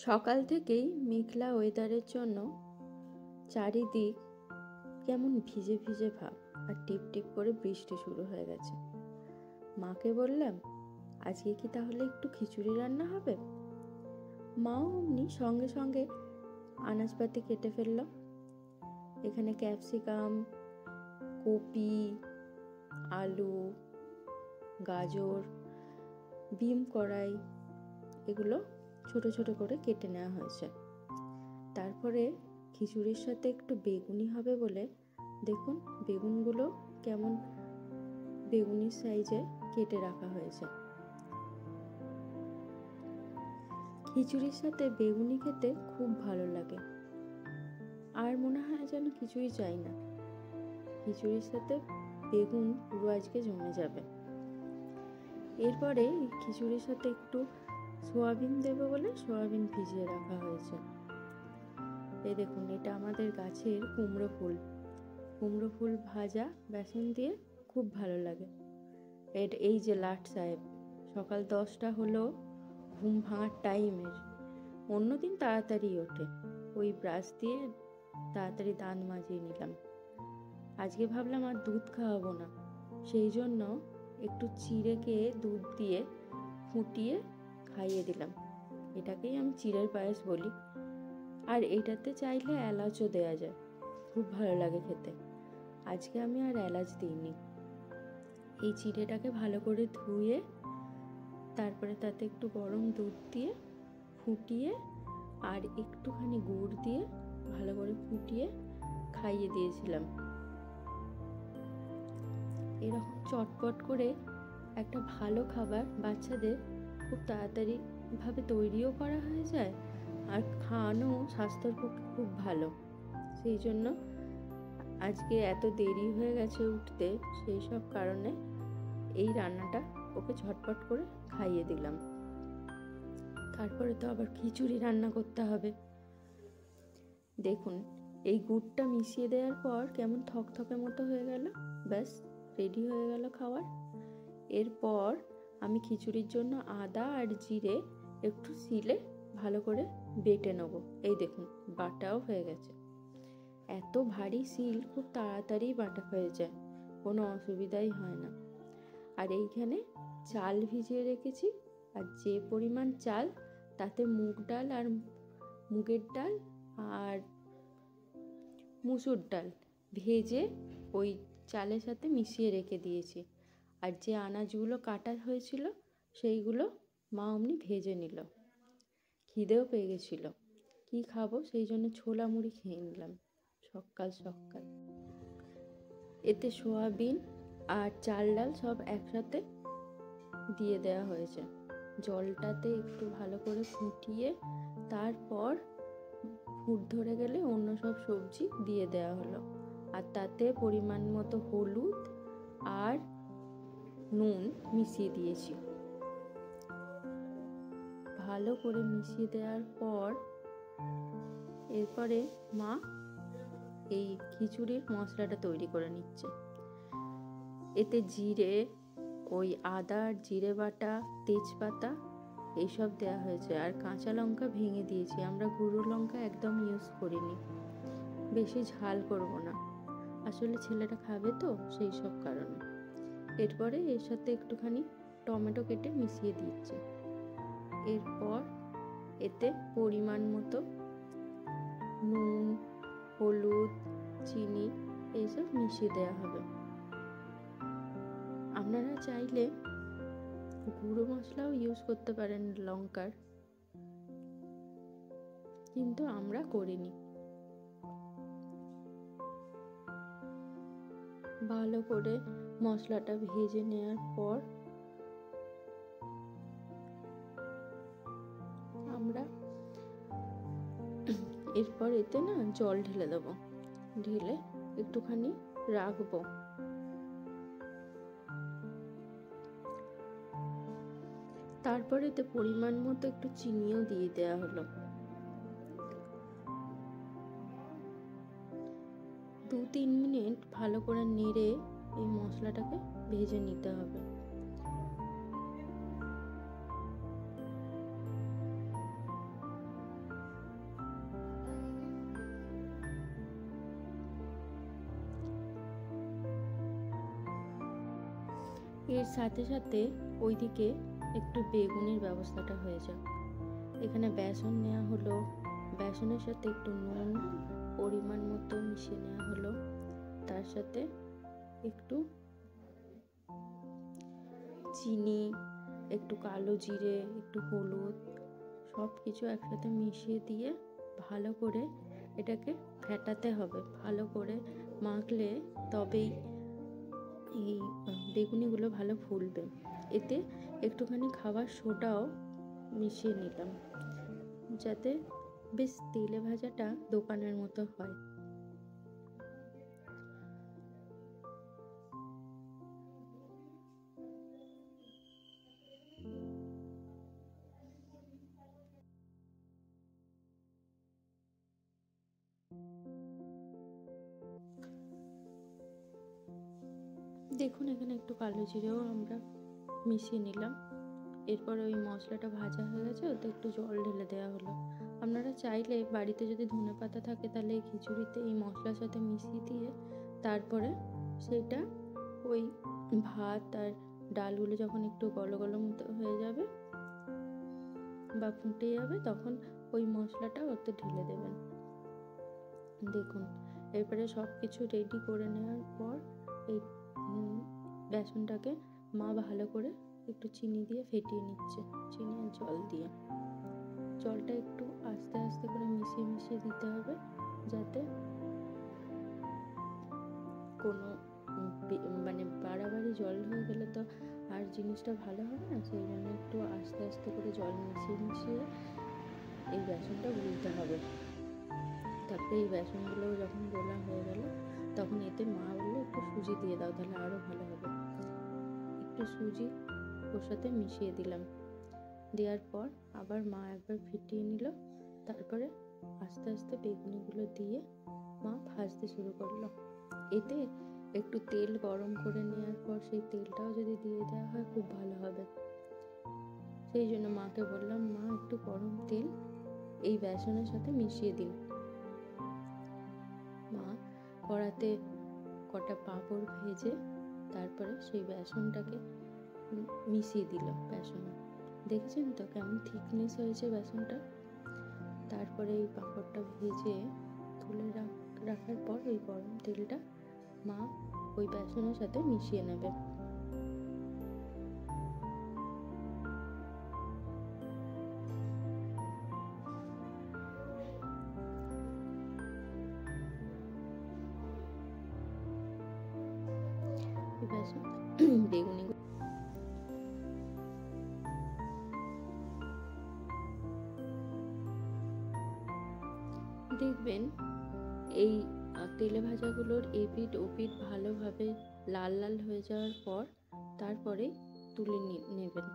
সকাল থেকেই মেঘলা ওয়েদারের জন্য চারিদিক কেমন ভিজে ভিজে ভাব, আর টিপ টিপ করে বৃষ্টি শুরু হয়ে গেছে। মাকে বললাম, আজকে কি তাহলে একটু খিচুড়ি রান্না হবে? মাও অমনি সঙ্গে সঙ্গে আনাজপাতি কেটে ফেলল। এখানে ক্যাপসিকাম, কপি, আলু, গাজর, বিম কড়াই এগুলো ছোট ছোট করে কেটে নেওয়া হয়েছে। তারপরে খিচুড়ির সাথে একটু বেগুনি হবে বলে দেখুন বেগুনগুলো কেমন বেগুনির সাইজে কেটে রাখা হয়েছে। খিচুড়ির সাথে বেগুনি খেতে খুব ভালো লাগে, আর মনে হয় যেন কিছুই চাই না। খিচুড়ির সাথে বেগুন পুরো আজকে জমে যাবে। এরপরে খিচুড়ির সাথে একটু সোয়াবিন দেবো বলে সোয়াবিন ভিজিয়ে রাখা হয়েছে। এই দেখুন, এটা আমাদের গাছের কুমড়ো ফুল। কুমড়ো ফুল ভাজা বেসন দিয়ে খুব ভালো লাগে। এই যে লাট সাহেব, সকাল 10টা হলো, ঘুম ভাঙার টাইমের। অন্যদিন তাড়াতাড়ি ওঠে, ওই ব্রাশ দিয়ে তাড়াতাড়ি দাঁত মাজিয়ে নিলাম। আজকে ভাবলাম আর দুধ খাওয়াবো না, সেই জন্য একটু চিড়েকে দুধ দিয়ে ফুটিয়ে খাইয়ে দিলাম। এটাকেই আমি চিড়ের পায়েস বলি, আর এইটাতে চাইলে এলাচও দেওয়া যায়, খুব ভালো লাগে খেতে। আজকে আমি আর এলাচ দিইনি। এই চিড়েটাকে ভালো করে ধুয়ে তারপরে তাতে একটু গরম দুধ দিয়ে ফুটিয়ে আর একটুখানি গুড় দিয়ে ভালো করে ফুটিয়ে খাইয়ে দিয়েছিলাম। এরকম চটপট করে একটা ভালো খাবার বাচ্চাদের খুব তাড়াতাড়ি ভাবে তৈরিও করা হয়ে যায়, আর খাওয়ানো স্বাস্থ্যের পক্ষে খুব ভালো। সেই জন্য আজকে এত দেরি হয়ে গেছে উঠতে, সেই সব কারণে এই রান্নাটা ওকে ঝটপট করে খাইয়ে দিলাম। তারপরে তো আবার খিচুড়ি রান্না করতে হবে। দেখুন, এই গুড়টা মিশিয়ে দেওয়ার পর কেমন থকথকে মতো হয়ে গেল, ব্যাস রেডি হয়ে গেল খাবার। এরপর আমি খিচুড়ির জন্য আদা আর জিরে একটু শিলে ভালো করে বেটে নেবো। এই দেখুন, বাটাও হয়ে গেছে। এত ভারী শিল, খুব তাড়াতাড়ি বাটা হয়ে যায়, কোনো অসুবিধাই হয় না। আর এইখানে চাল ভিজিয়ে রেখেছি, আর যে পরিমাণ চাল তাতে মুগ ডাল আর মুগের ডাল আর মুসুর ডাল ভেজে ওই চালের সাথে মিশিয়ে রেখে দিয়েছি। আর যে আনাজগুলো কাটা হয়েছিল সেইগুলো মা অমনি ভেজে নিল। খিদেও পেয়ে গেছিলো, কি খাবো, সেই জন্য ছোলা মুড়ি খেয়ে নিলাম সকাল সকাল। এতে সোয়াবিন আর চাল ডাল সব একসাথে দিয়ে দেওয়া হয়েছে। জলটাতে একটু ভালো করে ফুটিয়ে তারপর ফুট ধরে গেলে অন্য সব সবজি দিয়ে দেওয়া হলো, আর তাতে পরিমাণ মতো হলুদ আর নুন মিশিয়ে দিয়েছি। ভালো করে মিশিয়ে দেওয়ার পর এরপরে মা এই খিচুড়ির মশলাটা তৈরি করে নিচ্ছে। এতে জিরে, ওই আদা আর জিরে বাটা, তেজপাতা এইসব দেওয়া হয়েছে, আর কাঁচা লঙ্কা ভেঙে দিয়েছি। আমরা গুঁড়ো লঙ্কা একদম ইউজ করিনি, বেশি ঝাল করব না, আসলে ছেলেটা খাবে তো, সেই সব কারণে। এরপরে এর সাথে একটুখানি টমেটো কেটে মিশিয়ে দিচ্ছি। এরপর এতে পরিমাণ মতো নুন, হলুদ, চিনি এইসব মিশিয়ে দেওয়া হবে। আপনারা চাইলে গুঁড়ো মশলাও ইউজ করতে পারেন লঙ্কার, কিন্তু আমরা করিনি। ভালো করে মশলাটা ভেজে নেওয়ার পর আমরা এরপর এতে না জল ঢেলে দেবো, ঢেলে একটুখানি রাখবো। তারপরে এতে পরিমাণ মতো একটু চিনিও দিয়ে দেওয়া হলো। 2-3 মিনিট ভালো করে নেড়ে এই মশলাটাকে ভেজে নিতে হবে। এর সাথে সাথে ওইদিকে একটু বেগুনির ব্যবস্থাটা হয়ে যাক। এখানে বেসন নেওয়া হলো, বেসনের সাথে একটু নুন পরিমাণ মতো মিশিয়ে নেওয়া হলো, তার সাথে একটু চিনি, একটু কালো জিরে, একটু হলুদ, সব কিছু একসাথে মিশিয়ে দিয়ে ভালো করে এটাকে ফেটাতে হবে। ভালো করে মাখলে তবেই এই বেগুনিগুলো ভালো ফুলবে। এতে একটুখানি খাবার সোডাও মিশিয়ে নিলাম, যাতে বেশ তেলে ভাজাটা দোকানের মতো হয়। দেখুন এখানে একটু কালো জিরেও আমরা মিশিয়ে নিলাম। এরপর ওই মশলাটা ভাজা হয়ে গেছে, ওতে একটু জল ঢেলে দেওয়া হলো। আপনারা চাইলে বাড়িতে যদি ধনেপাতা থাকে তাহলে এই খিচুড়িতে এই মশলার সাথে মিশিয়ে দিয়ে তারপরে সেটা ওই ভাত আর ডালগুলো যখন একটু গলো গলো মতো হয়ে যাবে বা ফুটে যাবে, তখন ওই মশলাটা ওতে ঢেলে দেবেন। দেখুন এরপরে সব কিছু রেডি করে নেওয়ার পর এই বেসনটাকে মা ভালো করে একটু চিনি দিয়ে ফেটিয়ে নিচ্ছে, চিনি আর জল দিয়ে। জলটা একটু আস্তে আস্তে করে মিশিয়ে মিশিয়ে দিতে হবে, যাতে কোনো মানে বাড়াবাড়ি জল হয়ে গেলে তো আর জিনিসটা ভালো হবে না। সেই জন্য একটু আস্তে আস্তে করে জল মিশিয়ে মিশিয়ে এই বেসনটা গুলতে হবে। তারপরে এই বেসনগুলো যখন গোলা হয়ে গেল তখন এতে মা বললো একটু সুজি দিয়ে দাও, তাহলে আরও ভালো হবে। একটু সুজি ওর সাথে মিশিয়ে দিলাম। দেওয়ার পর আবার মা একবার ফিটিয়ে নিল, তারপরে আস্তে আস্তে বেগুনিগুলো দিয়ে মা ভাজতে শুরু করলো। এতে একটু তেল গরম করে নেওয়ার পর সেই তেলটাও যদি দিয়ে দেওয়া হয় খুব ভালো হবে। সেই জন্য মাকে বললাম, মা একটু গরম তেল এই বেসনের সাথে মিশিয়ে দিন। মা কড়াতে কটা পাঁপড় ভেজে তারপরে সেই বেসনটাকে মিশিয়ে দিল বেসনে। দেখেছেন তো কেমন থিকনেস হয়েছে বেসনটা। তারপরে এই পাঁপড়টা ভেজে তুলে রাখার পর ওই গরম তেলটা মা ওই বেসনের সাথে মিশিয়ে নেবে। বেসন বেগুনি দেখবেন এই তেলে ভাজাগুলোর এপিঠ ওপিঠ ভালোভাবে লাল লাল হয়ে যাওয়ার পর তারপরে তুলে নেবেন।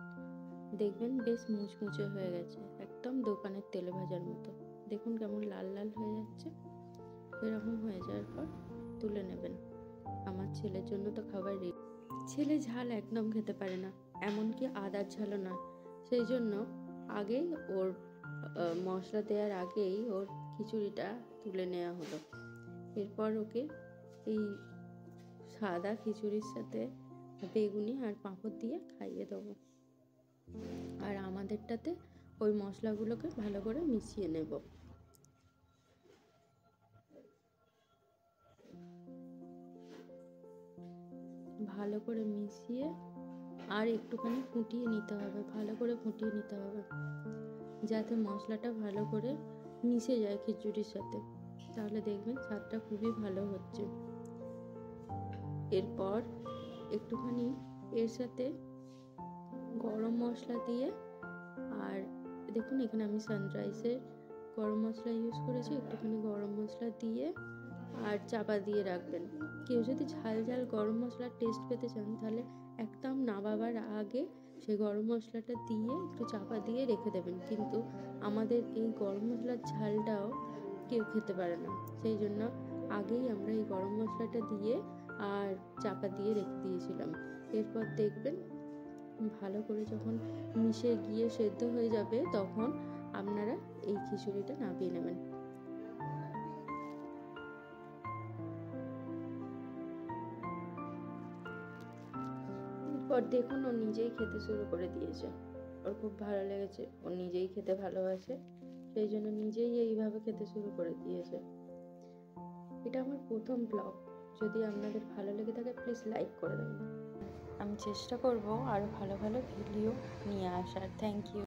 দেখবেন বেশ মুচমুচে হয়ে গেছে, একদম দোকানের তেলে ভাজার মতো। দেখুন কেমন লাল লাল হয়ে যাচ্ছে। এরকম হয়ে যাওয়ার পর তুলে নেবেন। আমার ছেলের জন্য তো খাবার রেডি। ছেলে ঝাল একদম খেতে পারে না, এমনকি আদার ঝালও নয়। সেই জন্য আগেই ওর মশলা দেওয়ার আগেই ওর খিচুড়িটা তুলে নেওয়া হলো। এরপর ওকে এই সাদা খিচুড়ির সাথে বেগুনি আর পাঁপড় দিয়ে খাইয়ে দেবো। আর আমাদেরটাতে ওই মশলাগুলোকে ভালো করে মিশিয়ে নেব। ভালো করে মিশিয়ে আর একটুখানি ফুটিয়ে নিতে হবে, ভালো করে ফুটিয়ে নিতে হবে, যাতে মশলাটা ভালো করে মিশে যায় খিচুড়ির সাথে। তাহলে দেখবেন স্বাদটা খুবই ভালো হচ্ছে। এরপর একটুখানি এর সাথে গরম মশলা দিয়ে, আর দেখুন এখানে আমি সানরাইজের গরম মশলা ইউজ করেছি, একটুখানি গরম মশলা দিয়ে আর চাপা দিয়ে রাখবেন। কেউ যদি ঝাল ঝাল গরম মশলার টেস্ট পেতে চান তাহলে একদম নামাবার আগে সেই গরম মশলাটা দিয়ে একটু চাপা দিয়ে রেখে দেবেন। কিন্তু আমাদের এই গরম মশলার ঝালটাও কেউ খেতে পারে না, সেই জন্য আগেই আমরা এই গরম মশলাটা দিয়ে আর চাপা দিয়ে রেখে দিয়েছিলাম। এরপর দেখবেন ভালো করে যখন মিশে গিয়ে সেদ্ধ হয়ে যাবে তখন আপনারা এই খিচুড়িটা নামিয়ে নেবেন। পর দেখুন ও নিজেই খেতে শুরু করে দিয়েছে। ওর খুব ভালো লেগেছে, ও নিজেই খেতে ভালোবাসে, সেই জন্য নিজেই এইভাবে খেতে শুরু করে দিয়েছে। এটা আমার প্রথম ব্লগ। যদি আপনাদের ভালো লেগে থাকে প্লিজ লাইক করে দেবেন। আমি চেষ্টা করব আরও ভালো ভালো ভিডিও নিয়ে আসার। Thank you.